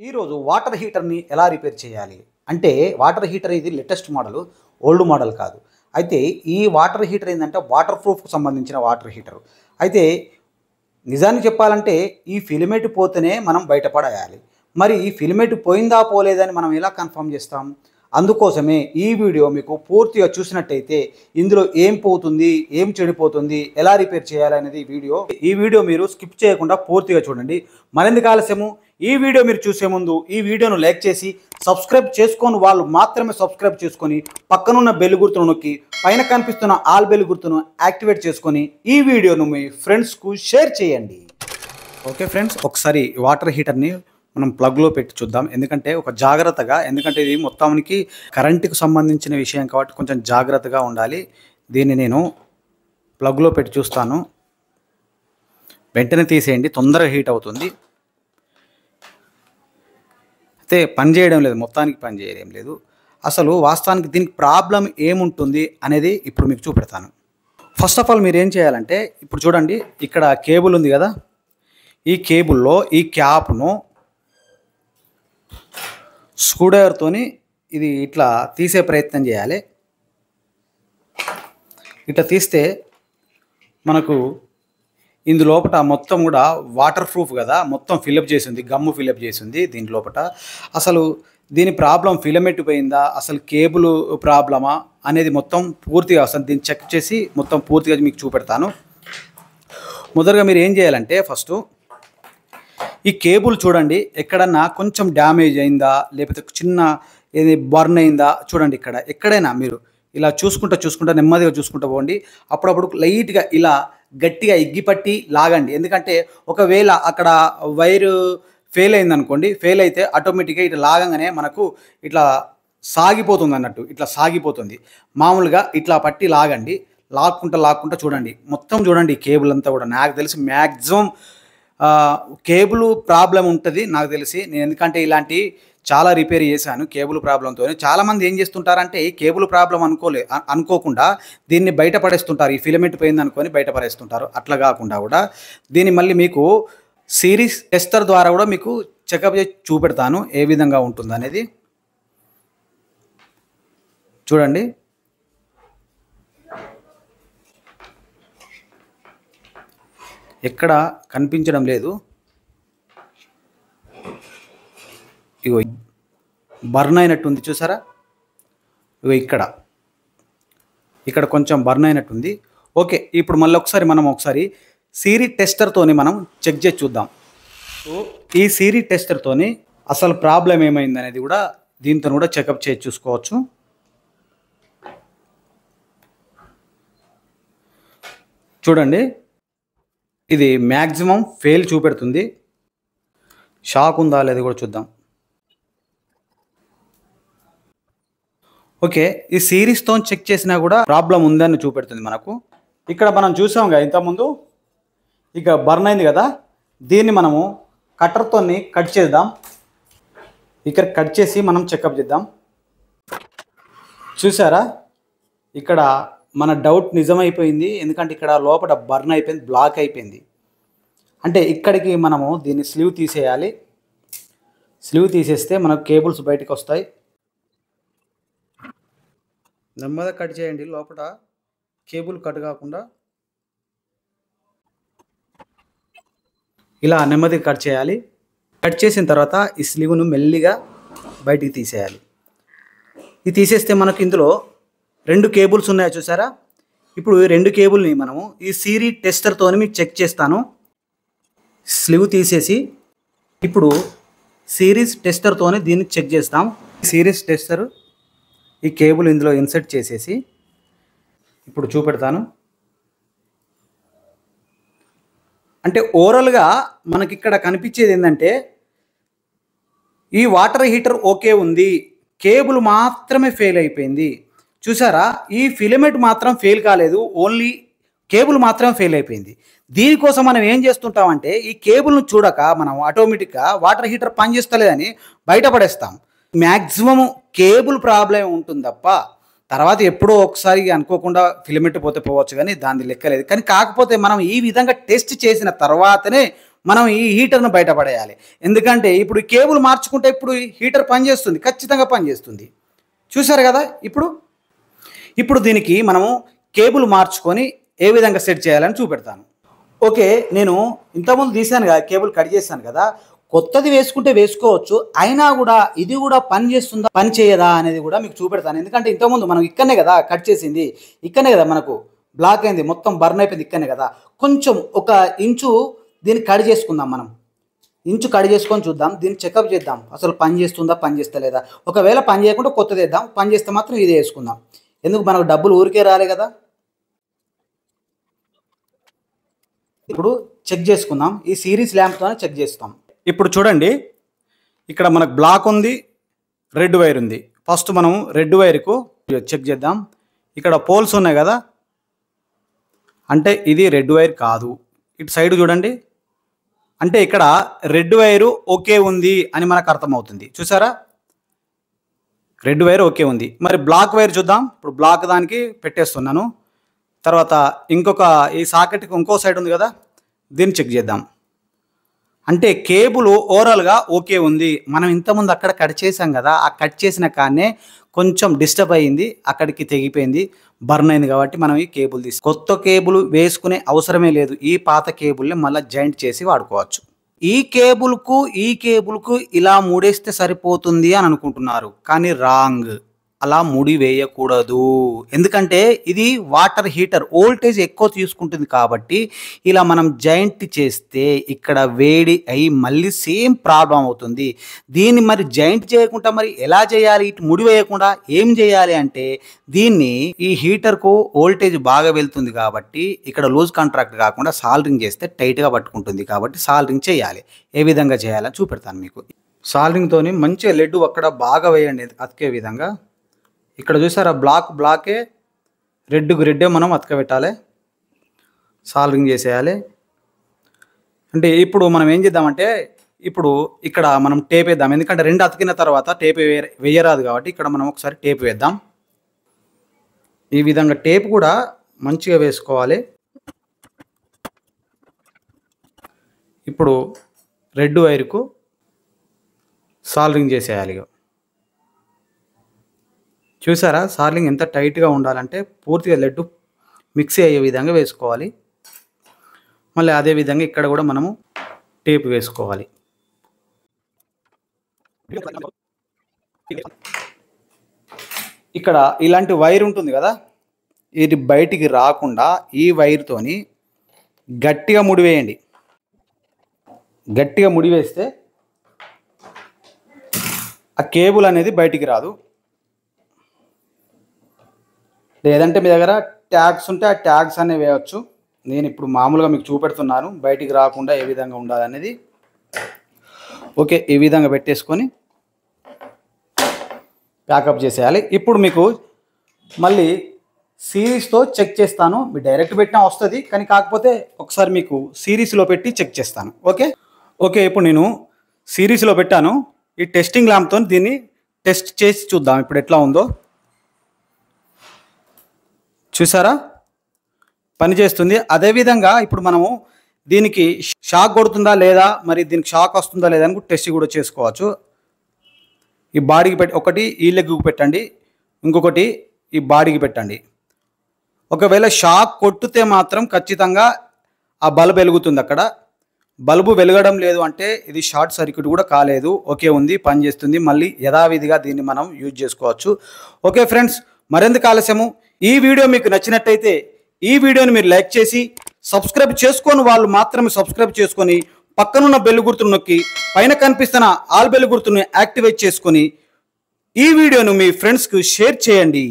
ఈరోజు వాటర్ హీటర్ని ఎలా రిపేర్ చేయాలి అంటే వాటర్ హీటర్ ఇది లేటెస్ట్ మోడల్, ఓల్డ్ మోడల్ కాదు. అయితే ఈ వాటర్ హీటర్ ఏంటంటే వాటర్ ప్రూఫ్కి సంబంధించిన వాటర్ హీటర్. అయితే నిజానికి చెప్పాలంటే ఈ ఫిలమెంట్ పోతేనే మనం బయటపడేయాలి. మరి ఈ ఫిలమెంట్ పోయిందా పోలేదని మనం ఎలా కన్ఫర్మ్ చేస్తాం? అందుకోసమే ఈ వీడియో మీకు పూర్తిగా చూసినట్టయితే ఇందులో ఏం పోతుంది, ఏం చెడిపోతుంది, ఎలా రిపేర్ చేయాలనేది ఈ వీడియో మీరు స్కిప్ చేయకుండా పూర్తిగా చూడండి. మరెందుకు ఆలస్యము, ఈ వీడియో మీరు చూసే ముందు ఈ వీడియోను లైక్ చేసి సబ్స్క్రైబ్ చేసుకొని వాళ్ళు మాత్రమే సబ్స్క్రైబ్ చేసుకొని పక్కనున్న బెల్ గుర్తును నొక్కి పైన కనిపిస్తున్న ఆల్ బెల్ గుర్తును యాక్టివేట్ చేసుకొని ఈ వీడియోను మీ ఫ్రెండ్స్కు షేర్ చేయండి. ఓకే ఫ్రెండ్స్, ఒకసారి వాటర్ హీటర్ని మనం ప్లగ్లో పెట్టి చూద్దాం. ఎందుకంటే ఎందుకంటే ఇది మొత్తానికి కరెంటుకు సంబంధించిన విషయం కాబట్టి కొంచెం జాగ్రత్తగా ఉండాలి. దీన్ని నేను ప్లగ్లో పెట్టి చూస్తాను. వెంటనే తీసేయండి, తొందరగా హీట్ అవుతుంది. అయితే పని చేయడం లేదు, మొత్తానికి పని చేయడం లేదు. అసలు వాస్తవానికి దీనికి ప్రాబ్లం ఏముంటుంది అనేది ఇప్పుడు మీకు చూపెడతాను. ఫస్ట్ ఆఫ్ ఆల్ మీరు ఏం చేయాలంటే, ఇప్పుడు చూడండి ఇక్కడ కేబుల్ ఉంది కదా, ఈ కేబుల్లో ఈ క్యాప్ను స్క్రూడ్రైవర్తోని ఇది ఇట్లా తీసే ప్రయత్నం చేయాలి. ఇట్లా తీస్తే మనకు ఇందులోపట మొత్తం కూడా వాటర్ ప్రూఫ్ కదా, మొత్తం ఫిల్అప్ చేసింది, గమ్ము ఫిల్అప్ చేసింది దీని లోపల. అసలు దీని ప్రాబ్లం ఫిలమెంట్ పోయిందా, అసలు కేబుల్ ప్రాబ్లమా అనేది మొత్తం పూర్తిగా అసలు దీన్ని చెక్ చేసి మొత్తం పూర్తిగా మీకు చూపెడతాను. మొదటగా మీరు ఏం చేయాలంటే, ఫస్ట్ ఈ కేబుల్ చూడండి, ఎక్కడన్నా కొంచెం డ్యామేజ్ అయిందా లేకపోతే చిన్న ఏది బర్న్ అయిందా చూడండి. ఎక్కడైనా మీరు ఇలా చూసుకుంటా నెమ్మదిగా చూసుకుంటూ పోండి. అప్పుడప్పుడు లైట్గా ఇలా గట్టిగా ఎగ్గిపట్టి లాగండి. ఎందుకంటే ఒకవేళ అక్కడ వైరు ఫెయిల్ అయిందనుకోండి, ఫెయిల్ అయితే ఆటోమేటిక్గా ఇట్లా లాగంగానే మనకు ఇట్లా సాగిపోతుంది అన్నట్టు, ఇట్లా సాగిపోతుంది. మామూలుగా ఇట్లా పట్టి లాగండి. లాక్కుంటా చూడండి, మొత్తం చూడండి కేబుల్ అంతా కూడా. నాకు తెలిసి మ్యాక్సిమం కేబుల్ ప్రాబ్లం ఉంటుంది నాకు తెలిసి. నేను ఎందుకంటే ఇలాంటి చాలా రిపేర్ చేశాను కేబుల్ ప్రాబ్లంతో. చాలామంది ఏం చేస్తుంటారంటే ఈ కేబుల్ ప్రాబ్లం అనుకోకుండా దీన్ని బయటపడేస్తుంటారు. ఈ ఫిలమెంట్ పోయింది అనుకొని బయటపడేస్తుంటారు. అట్లా కాకుండా కూడా దీన్ని మళ్ళీ మీకు సిరీస్ టెస్టర్ ద్వారా కూడా మీకు చెకప్ చేసి చూపెడతాను ఏ విధంగా ఉంటుంది అనేది. చూడండి, ఎక్కడ కనిపించడం లేదు. ఇగో బర్న్ అయినట్టుంది చూసారా, ఇగో ఇక్కడ కొంచెం బర్న్ అయినట్టుంది. ఓకే, ఇప్పుడు మళ్ళీ ఒకసారి సిరీస్ టెస్టర్తోని మనం చెక్ చేసి చూద్దాం. సో ఈ సిరీస్ టెస్టర్తోని అసలు ప్రాబ్లం ఏమైంది అనేది కూడా దీంతో కూడా చెకప్ చేసి చూసుకోవచ్చు. చూడండి, ఇది మ్యాక్సిమం ఫెయిల్ చూపెడుతుంది. షాక్ ఉందా లేదా కూడా చూద్దాం. ఓకే, ఈ సిరీస్తో చెక్ చేసినా కూడా ప్రాబ్లం ఉందని చూపెడుతుంది మనకు. ఇక్కడ మనం చూసాంగా ఇంతకుముందు, ఇక బర్న్ అయింది కదా, దీన్ని మనము కట్టర్తో కట్ చేద్దాం. ఇక్కడ కట్ చేసి మనం చెకప్ చేద్దాం. చూసారా, ఇక్కడ మన డౌట్ నిజమైపోయింది. ఎందుకంటే ఇక్కడ లోపల బర్న్ అయిపోయింది, బ్లాక్ అయిపోయింది. అంటే ఇక్కడికి మనము దీన్ని స్లీవ్ తీసేయాలి. స్లీవ్ తీసేస్తే మనకు కేబుల్స్ బయటకు వస్తాయి. నెమ్మదిగా కట్ చేయండి, లోపల కేబుల్ కట్ కాకుండా. ఇలా నెమ్మదిగా కట్ చేయాలి. కట్ చేసిన తర్వాత ఈ స్లీవ్ను మెల్లిగా బయటికి తీసేయాలి. ఇది తీసేస్తే మనకు ఇందులో 2 కేబుల్స్ ఉన్నాయో చూసారా. ఇప్పుడు ఈ 2 కేబుల్ని మనము ఈ సిరీస్ టెస్టర్తో మీకు చెక్ చేస్తాను. స్లీవ్ తీసేసి ఇప్పుడు సిరీస్ టెస్టర్తో దీన్ని చెక్ చేస్తాం. సిరీస్ టెస్టర్ ఈ కేబుల్ ఇందులో ఇన్సర్ట్ చేసేసి ఇప్పుడు చూపెడతాను. అంటే ఓవరాల్గా మనకి ఇక్కడ కనిపించేది ఏంటంటే, ఈ వాటర్ హీటర్ ఓకే ఉంది, కేబుల్ మాత్రమే ఫెయిల్ అయిపోయింది. చూసారా, ఈ ఫిలమెంట్ మాత్రం ఫెయిల్ కాలేదు, ఓన్లీ కేబుల్ మాత్రం ఫెయిల్ అయిపోయింది. దీనికోసం మనం ఏం చేస్తుంటామంటే, ఈ కేబుల్ను చూడక మనం ఆటోమేటిక్గా వాటర్ హీటర్ పనిచేస్తలేదని బయటపడేస్తాం. మ్యాక్సిమం కేబుల్ ప్రాబ్లం ఉంటుంది తప్ప తర్వాత ఎప్పుడో ఒకసారి అనుకోకుండా ఫిలమెంట్ పోతే పోవచ్చు, కానీ దాని లెక్కలేదు. కానీ కాకపోతే మనం ఈ విధంగా టెస్ట్ చేసిన తర్వాతనే మనం ఈ హీటర్ను బయటపడేయాలి. ఎందుకంటే ఇప్పుడు కేబుల్ మార్చుకుంటే ఇప్పుడు హీటర్ పనిచేస్తుంది, ఖచ్చితంగా పనిచేస్తుంది. చూసారు కదా. ఇప్పుడు దీనికి మనము కేబుల్ మార్చుకొని ఏ విధంగా సెట్ చేయాలని చూపెడతాను. ఓకే, నేను ఇంతకుముందు తీసాను కదా, కేబుల్ కట్ చేశాను కదా. కొత్తది వేసుకుంటే వేసుకోవచ్చు, అయినా కూడా ఇది కూడా పని చేస్తుందా పని చేయదా అనేది కూడా మీకు చూపెడతాను. ఎందుకంటే ఇంతకుముందు మనం ఇక్కడనే కదా కట్ చేసింది, ఇక్కడనే కదా మనకు బ్లాక్ అయింది, మొత్తం బర్న్ అయిపోయింది ఇక్కడనే కదా. కొంచెం ఒక ఇంచు దీన్ని కట్ చేసుకుందాం. మనం ఇంచు కట్ చేసుకొని చూద్దాం, దీన్ని చెకప్ చేద్దాం అసలు పని చేస్తుందా పని చేస్తలేదా. ఒకవేళ పని చేయకుండా కొత్తది వేద్దాం, పని చేస్తే మాత్రం ఇది వేసుకుందాం. ఎందుకు, మనకు డబ్బులు ఊరికే రాలే కదా. ఇప్పుడు చెక్ చేసుకుందాం, ఈ సిరీస్ ల్యాంప్తోనే చెక్ చేస్తాం. ఇప్పుడు చూడండి, ఇక్కడ మనకు బ్లాక్ ఉంది, రెడ్ వైర్ ఉంది. ఫస్ట్ మనం రెడ్ వైర్కు చెక్ చేద్దాం. ఇక్కడ పోల్స్ ఉన్నాయి కదా, అంటే ఇది రెడ్ వైర్ కాదు. ఇటు సైడ్ చూడండి, అంటే ఇక్కడ రెడ్ వైరు ఓకే ఉంది అని మనకు అర్థమవుతుంది. చూసారా, రెడ్ వైర్ ఓకే ఉంది. మరి బ్లాక్ వైర్ చూద్దాం. ఇప్పుడు బ్లాక్ దానికి పెట్టేస్తున్నాను. తర్వాత ఈ సాకెట్కి ఇంకో సైడ్ ఉంది కదా, దీన్ని చెక్ చేద్దాం. అంటే కేబుల్ ఓవరాల్గా ఓకే ఉంది. మనం ఇంతకుముందు అక్కడ కట్ చేసాం కదా, ఆ కట్ చేసిన కాడనే కొంచెం డిస్టర్బ్ అయ్యింది, అక్కడికి తెగిపోయింది, బర్న్ అయింది. కాబట్టి మనం ఈ కేబుల్ కొత్త కేబుల్ వేసుకునే అవసరమే లేదు. ఈ పాత కేబుల్ని మళ్ళీ జాయింట్ చేసి వాడుకోవచ్చు. ఈ కేబుల్కు ఇలా ముడేస్తే సరిపోతుంది అని అనుకుంటున్నారు, కానీ రాంగ్. అలా ముడి వేయకూడదు. ఎందుకంటే ఇది వాటర్ హీటర్, వోల్టేజ్ ఎక్కువ తీసుకుంటుంది. కాబట్టి ఇలా మనం జాయింట్ చేస్తే ఇక్కడ వేడి అయి మళ్ళీ సేమ్ ప్రాబ్లం అవుతుంది. దీన్ని మరి జాయింట్ చేయకుండా మరి ఎలా చేయాలి, ఇటు ముడి వేయకుండా ఏం చేయాలి అంటే, దీన్ని ఈ హీటర్కు వోల్టేజ్ బాగా వెళ్తుంది కాబట్టి ఇక్కడ లూజ్ కాంట్రాక్ట్ కాకుండా సాల్డరింగ్ చేస్తే టైట్గా పట్టుకుంటుంది. కాబట్టి సాల్డరింగ్ చేయాలి. ఏ విధంగా చేయాలని చూపెడతాను మీకు. సాల్డరింగ్తోని మంచిగా లెడ్ అక్కడ బాగా వేయండి, అతికే విధంగా. ఇక్కడ చూసారా, బ్లాకే రెడ్డే మనం అతకబెట్టాలి, సాల్డరింగ్ చేసేయాలి. అంటే ఇప్పుడు మనం ఏం చేద్దామంటే, ఇప్పుడు ఇక్కడ మనం టేప్ వేద్దాం. ఎందుకంటే రెండు అతికిన తర్వాత టేప్ వేయరాదు కాబట్టి ఇక్కడ మనం ఒకసారి టేప్ వేద్దాం. ఈ విధంగా టేప్ కూడా మంచిగా వేసుకోవాలి. ఇప్పుడు రెడ్ వైర్కు సాల్డరింగ్ చేసేయాలి. చూసారా, సాల్డరింగ్ ఎంత టైట్గా ఉండాలంటే పూర్తిగా లెడ్ మిక్సీ అయ్యే విధంగా వేసుకోవాలి. మళ్ళీ అదే విధంగా ఇక్కడ కూడా మనము టేప్ వేసుకోవాలి. ఇక్కడ ఇలాంటి వైర్ ఉంటుంది కదా, ఇది బయటికి రాకుండా ఈ వైర్తోని గట్టిగా ముడివేయండి. గట్టిగా ముడివేస్తే ఆ కేబుల్ అనేది బయటికి రాదు. లేదంటే మీ దగ్గర ట్యాగ్స్ ఉంటే ఆ ట్యాగ్స్ అనేవి వేయవచ్చు. నేను ఇప్పుడు మామూలుగా మీకు చూపెడుతున్నాను బయటికి రాకుండా ఏ విధంగా ఉండాలనేది. ఓకే, ఈ విధంగా పెట్టేసుకొని ప్యాకప్ చేసేయాలి. ఇప్పుడు మీకు మళ్ళీ సిరీస్తో చెక్ చేస్తాను. మీరు డైరెక్ట్ పెట్టినా వస్తుంది, కానీ కాకపోతే ఒకసారి మీకు సిరీస్లో పెట్టి చెక్ చేస్తాను. ఓకే, ఇప్పుడు నేను సిరీస్లో పెట్టాను. ఈ టెస్టింగ్ ల్యాంప్తో దీన్ని టెస్ట్ చేసి చూద్దాం ఇప్పుడు ఎట్లా ఉందో. చూసారా, పనిచేస్తుంది. అదేవిధంగా ఇప్పుడు మనము దీనికి షాక్ కొడుతుందా లేదా, మరి దీనికి షాక్ వస్తుందా లేదా అని టెస్ట్ కూడా చేసుకోవచ్చు. ఈ బాడీకి ఒకటి ఈ లెగ్కు పెట్టండి, ఇంకొకటి ఈ బాడీకి పెట్టండి. ఒకవేళ షాక్ కొట్టితే మాత్రం ఖచ్చితంగా ఆ బల్బ్ వెలుగుతుంది. అక్కడ బల్బు వెలగడం లేదు అంటే ఇది షార్ట్ సర్క్యూట్ కూడా కాలేదు, ఓకే ఉంది, పనిచేస్తుంది. మళ్ళీ యథావిధిగా దీన్ని మనం యూజ్ చేసుకోవచ్చు. ఓకే ఫ్రెండ్స్, మరెందుకు ఆలస్యము, ఈ వీడియో మీకు నచ్చినట్టయితే ఈ వీడియోని మీరు లైక్ చేసి, సబ్స్క్రైబ్ చేసుకొని వాళ్ళు మాత్రమే సబ్స్క్రైబ్ చేసుకొని పక్కనున్న బెల్ గుర్తును నొక్కి పైన కనిపిస్తున్న ఆల్ బెల్ గుర్తును యాక్టివేట్ చేసుకొని ఈ వీడియోను మీ ఫ్రెండ్స్కి షేర్ చేయండి.